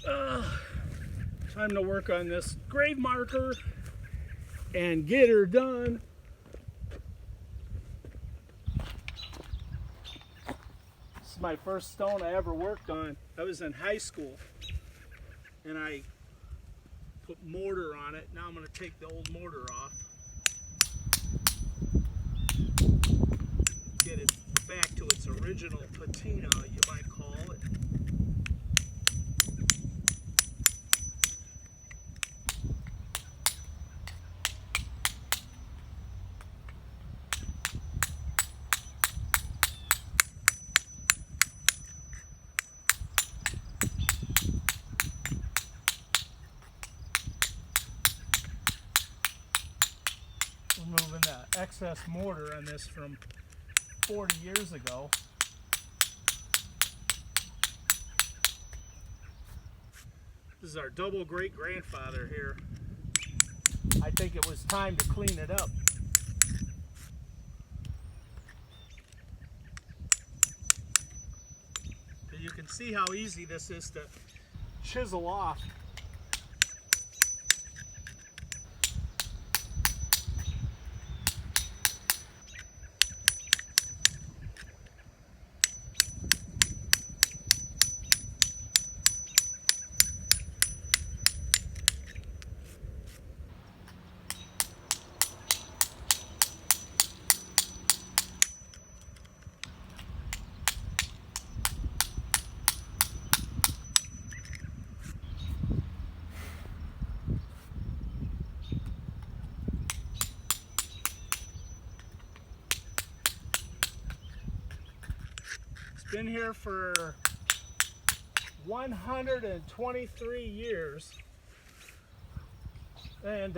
Time to work on this grave marker and get her done. This is my first stone I ever worked on. I was in high school and I put mortar on it. Now I'm going to take the old mortar off. Get it back to its original patina, you might call it. Removing the excess mortar on this from 40 years ago. This is our double great grandfather here. I think it was time to clean it up. You can see how easy this is to chisel off. Been here for 123 years, and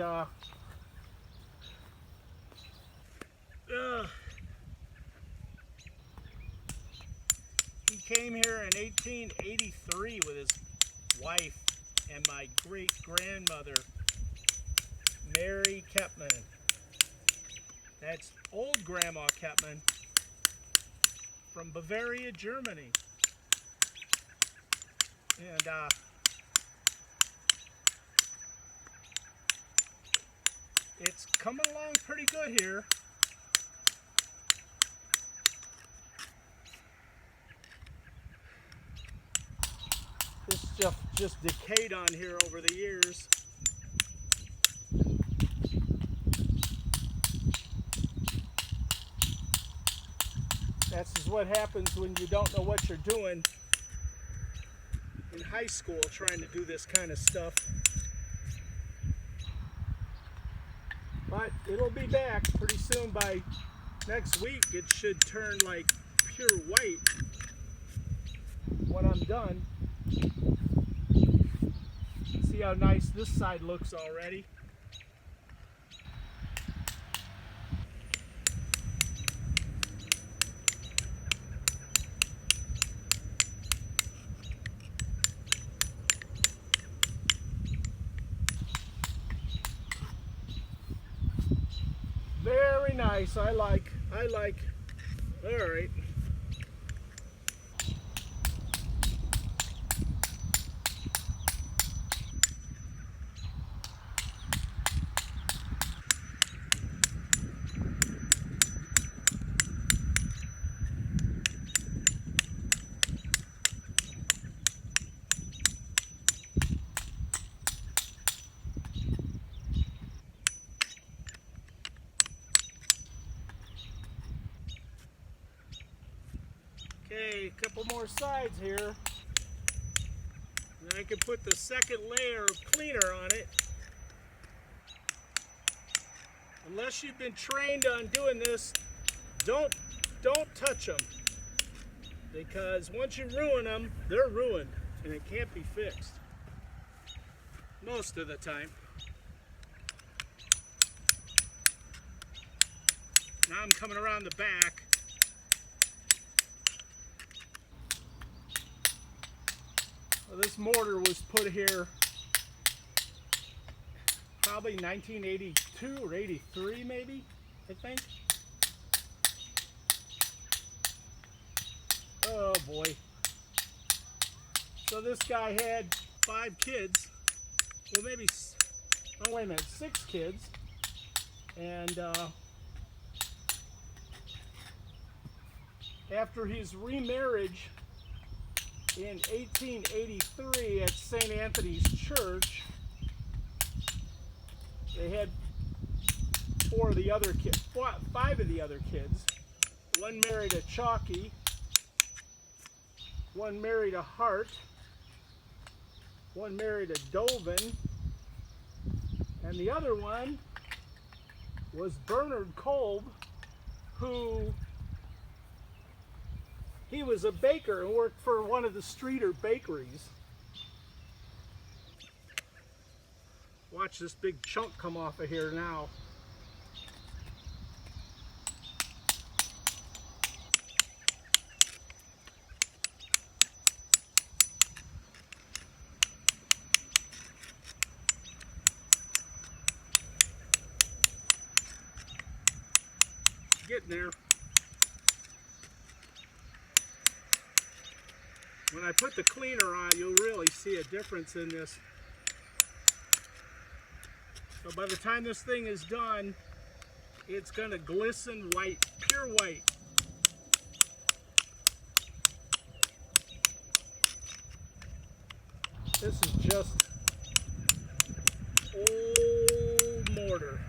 he came here in 1883 with his wife and my great grandmother, Mary Kepman. That's old Grandma Kepman from Bavaria, Germany. And it's coming along pretty good here. This stuff just decayed on here over the years. That's what happens when you don't know what you're doing in high school trying to do this kind of stuff. But it'll be back pretty soon. By next week it should turn like pure white when I'm done. See how nice this side looks already. Very nice. I like. All right. Okay, a couple more sides here. And I can put the second layer of cleaner on it. Unless you've been trained on doing this, don't touch them. Because once you ruin them, they're ruined and it can't be fixed. Most of the time. Now I'm coming around the back. Well, this mortar was put here probably 1982 or 83 maybe, I think. Oh boy. So this guy had 5 kids. Well, maybe, oh wait a minute, 6 kids. And after his remarriage in 1883 at St. Anthony's Church, they had 5 of the other kids. One married a Chalky, one married a Hart, one married a Dovin, and the other one was Bernard Kolb, who he was a baker and worked for one of the Streeter bakeries. Watch this big chunk come off of here now. Getting there. When I put the cleaner on, you'll really see a difference in this. So by the time this thing is done, it's going to glisten white, pure white. This is just old mortar.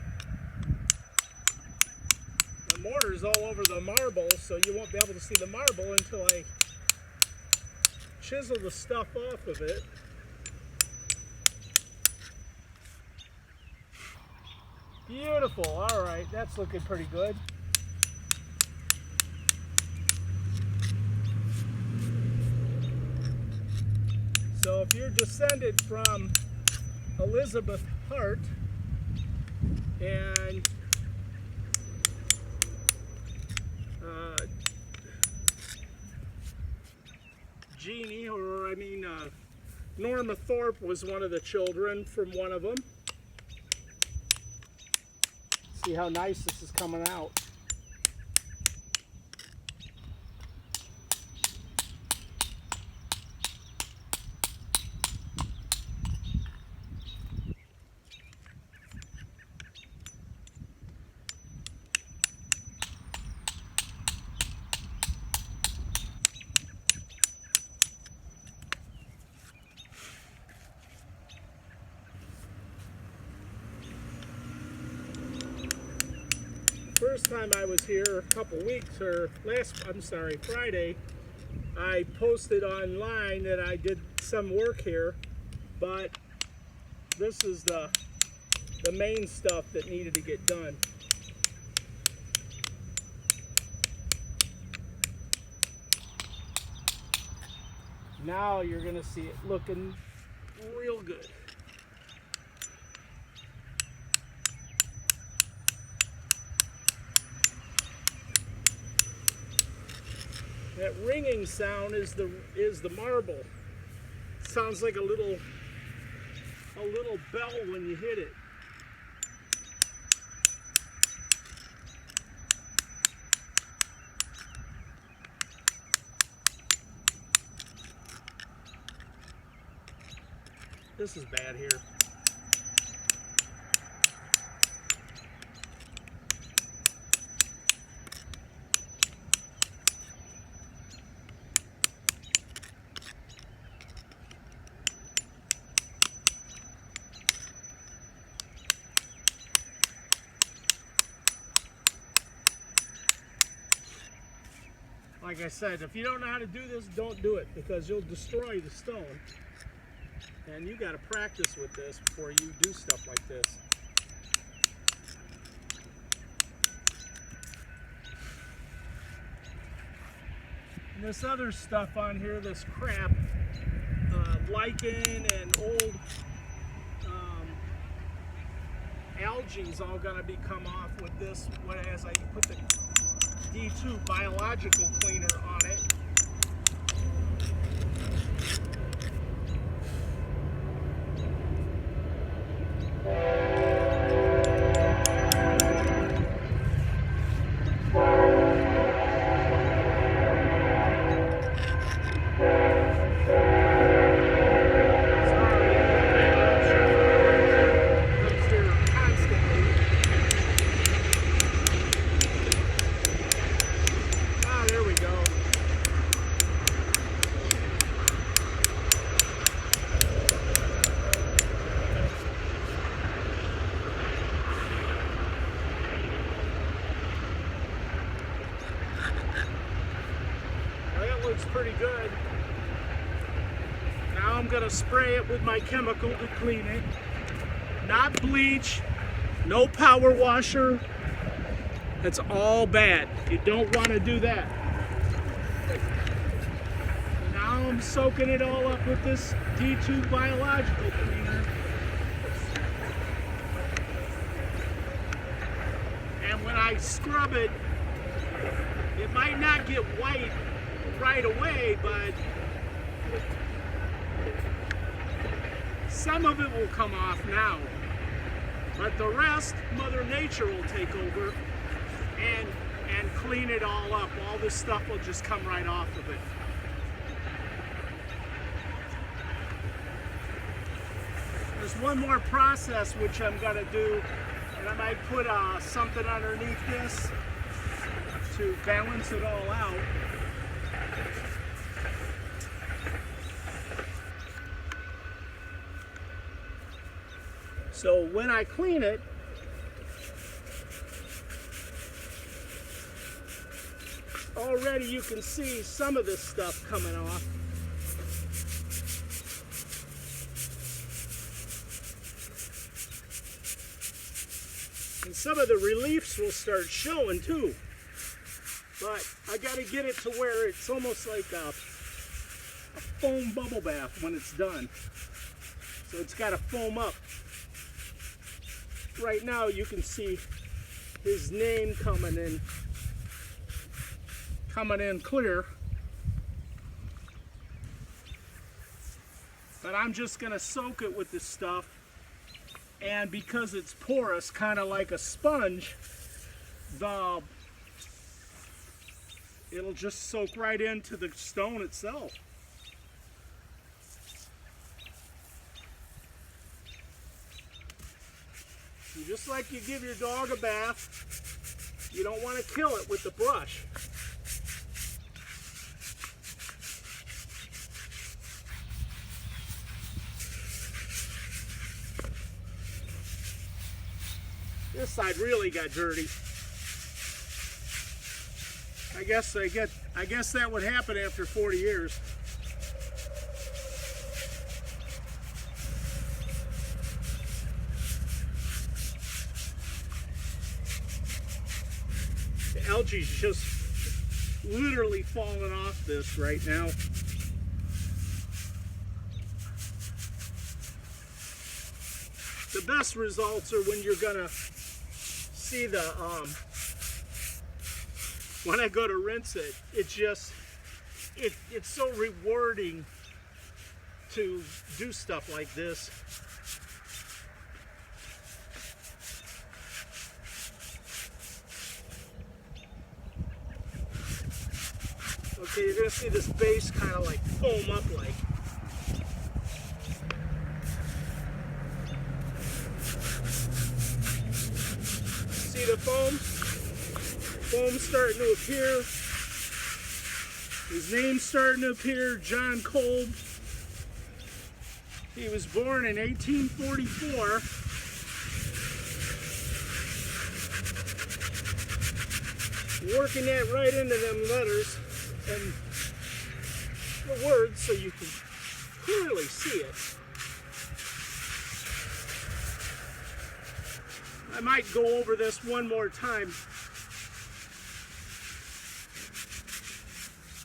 The mortar is all over the marble, so you won't be able to see the marble until I chisel the stuff off of it. Beautiful. All right, that's looking pretty good. So if you're descended from Elizabeth Hart and Jeannie, or Norma Thorpe was one of the children from one of them. See how nice this is coming out. First time I was here a couple weeks, or Friday, I posted online that I did some work here, but this is the main stuff that needed to get done. Now you're gonna see it looking real good. That ringing sound is the marble. It sounds like a little bell when you hit it. This is bad here. Like I said, if you don't know how to do this, don't do it, because you'll destroy the stone. And you got to practice with this before you do stuff like this. And this other stuff on here, this crap, lichen and old algae is all going to be come off with this as I put the D2 biological cleaner on it. Now I'm gonna spray it with my chemical to clean it. Not bleach, no power washer. That's all bad. You don't want to do that. Now I'm soaking it all up with this D2 biological cleaner. And when I scrub it, it might not get white right away, but some of it will come off now. But the rest, Mother Nature will take over and clean it all up. All this stuff will just come right off of it. There's one more process which I'm gonna do, and I might put something underneath this to balance it all out. So when I clean it, already you can see some of this stuff coming off. And some of the reliefs will start showing too. But I gotta get it to where it's almost like a foam bubble bath when it's done. So it's gotta foam up. Right now you can see his name coming in clear. But I'm just gonna soak it with this stuff, and because it's porous, kind of like a sponge, it'll just soak right into the stone itself. And just like you give your dog a bath, you don't want to kill it with the brush. This side really got dirty. I guess that would happen after 40 years. The algae's just literally falling off this right now. The best results are when you're gonna see the when I go to rinse it, it's so rewarding to do stuff like this. Okay, you're gonna see this base kind of like foam up like. See the foam? Foam starting to appear. His name's starting to appear, John Kolb. He was born in 1844. Working that right into them letters and the words so you can clearly see it. I might go over this one more time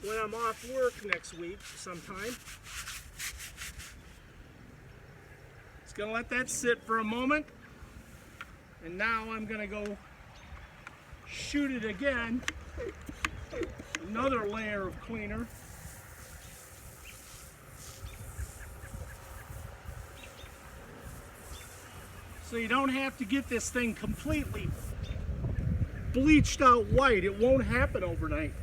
when I'm off work next week sometime. Just gonna let that sit for a moment, and now I'm gonna go shoot it again. Another layer of cleaner. So you don't have to get this thing completely bleached out white. It won't happen overnight.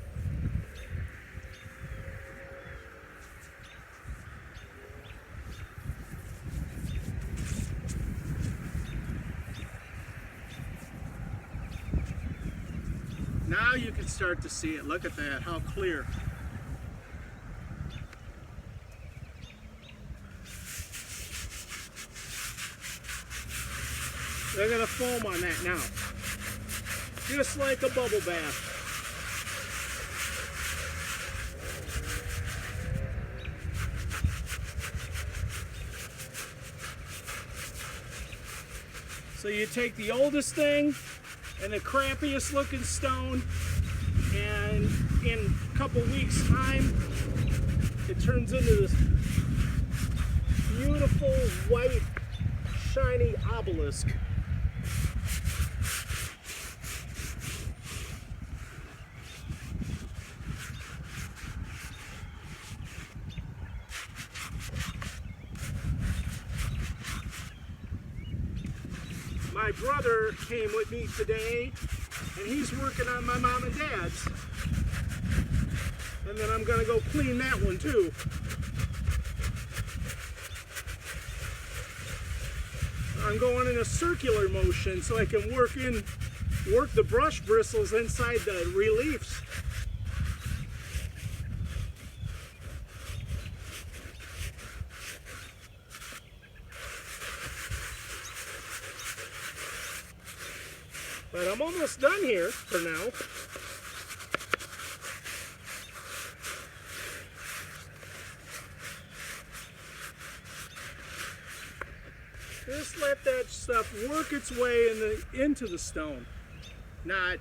Now you can start to see it. Look at that, how clear. They're gonna foam on that now. Just like a bubble bath. So you take the oldest thing and the crappiest looking stone, and in a couple weeks time it turns into this beautiful white shiny obelisk. My brother came with me today, and he's working on my mom and dad's. And then I'm gonna go clean that one too. I'm going in a circular motion so I can work the brush bristles inside the reliefs. But I'm almost done here for now. Just let that stuff work its way into the stone. Not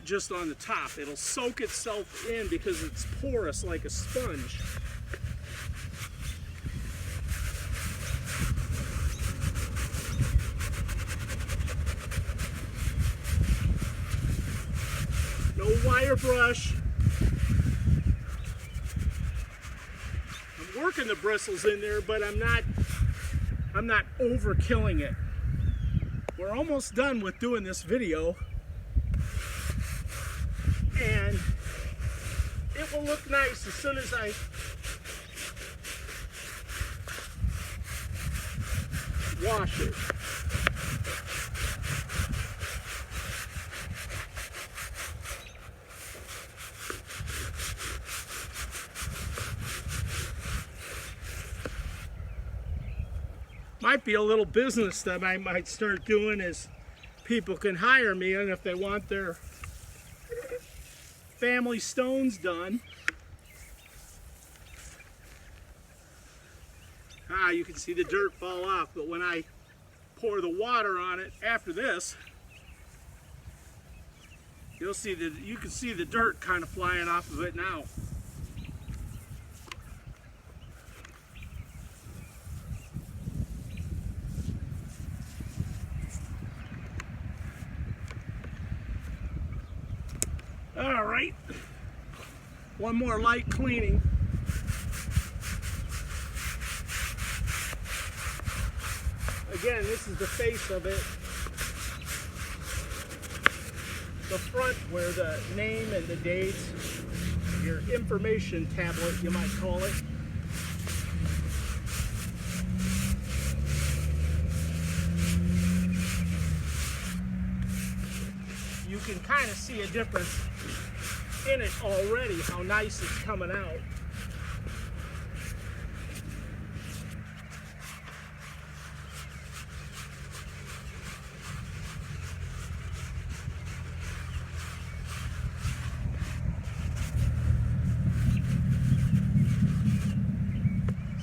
just on the top. It'll soak itself in because it's porous like a sponge. No wire brush. I'm working the bristles in there, but I'm not overkilling it. We're almost done with doing this video, and it will look nice as soon as I wash it. Might be a little business that I might start doing, is people can hire me, and if they want their family stones done, you can see the dirt fall off, but when I pour the water on it after this, you can see the dirt kind of flying off of it now. All right, one more light cleaning. Again, this is the face of it. The front where the name and the dates, your information tablet, you might call it. You can kind of see a difference in it already, how nice it's coming out.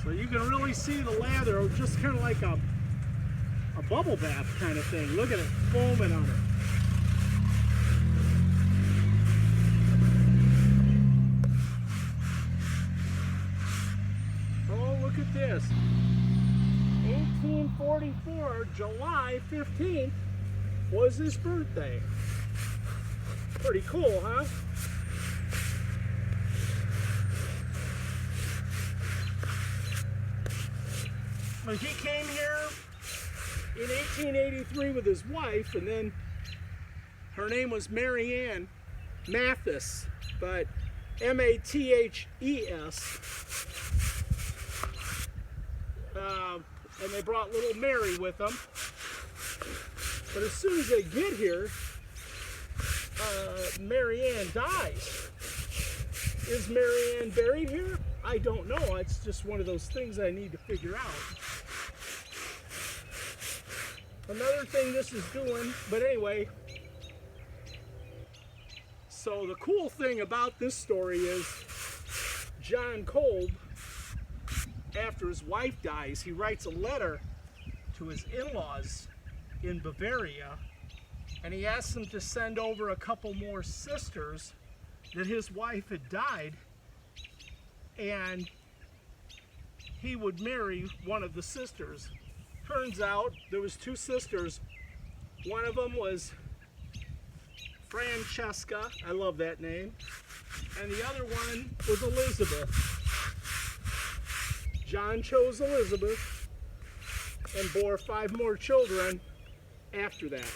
So you can really see the lather, just kind of like a bubble bath kind of thing. Look at it foaming on it. Look at this. 1844, July 15th was his birthday. Pretty cool, huh? Well, he came here in 1883 with his wife, and then her name was Mary Ann Mathis, but M-A-T-H-E-S. And they brought little Mary with them. But as soon as they get here, Mary Ann dies. Is Mary Ann buried here? I don't know. It's just one of those things I need to figure out. Another thing this is doing, but anyway. So the cool thing about this story is John Kolb, after his wife dies, he writes a letter to his in-laws in Bavaria, and he asked them to send over a couple more sisters that his wife had died, and he would marry one of the sisters. Turns out there was two sisters. One of them was Francesca, I love that name, and the other one was Elizabeth. John chose Elizabeth and bore 5 more children after that.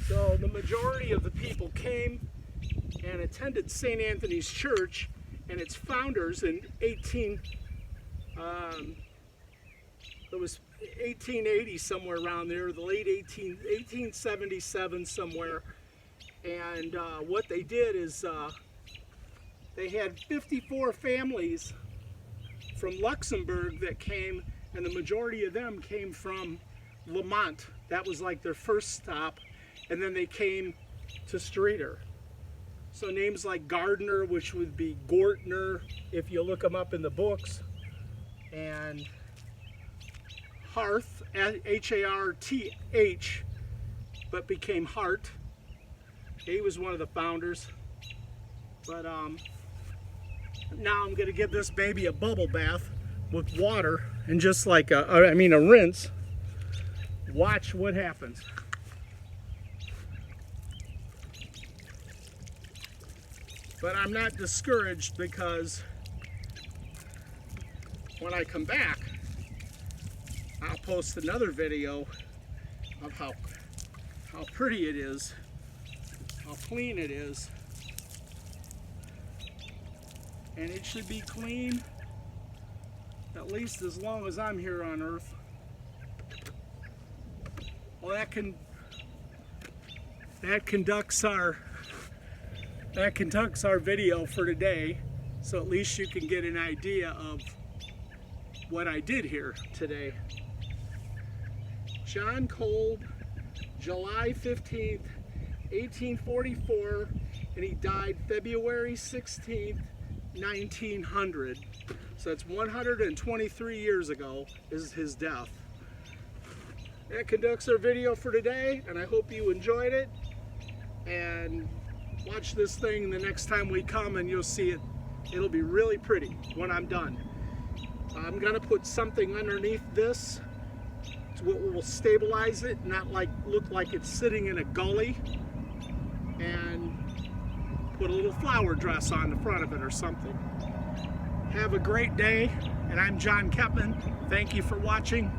So the majority of the people came and attended St. Anthony's Church and its founders in 1880, somewhere around there, the late 1877 somewhere. And what they did is they had 54 families from Luxembourg that came, and the majority of them came from Lamont. That was like their first stop, and then they came to Streator. So names like Gardner, which would be Gortner if you look them up in the books, and Harth, H-A-R-T-H, but became Hart. He was one of the founders. But now I'm going to give this baby a bubble bath with water, and just like a rinse. Watch what happens. But I'm not discouraged, because when I come back, I'll post another video of how pretty it is, how clean it is. And it should be clean at least as long as I'm here on Earth. Well, that conducts our video for today, so at least you can get an idea of what I did here today. John Kolb, July 15th, 1844, and he died February 16th, 1900. So that's 123 years ago is his death. That conducts our video for today, and I hope you enjoyed it. And watch this thing the next time we come, and you'll see it. It'll be really pretty when I'm done. I'm gonna put something underneath this to what will stabilize it, not look like it's sitting in a gully, and put a little flower dress on the front of it or something. Have a great day, and I'm John Kepman. Thank you for watching.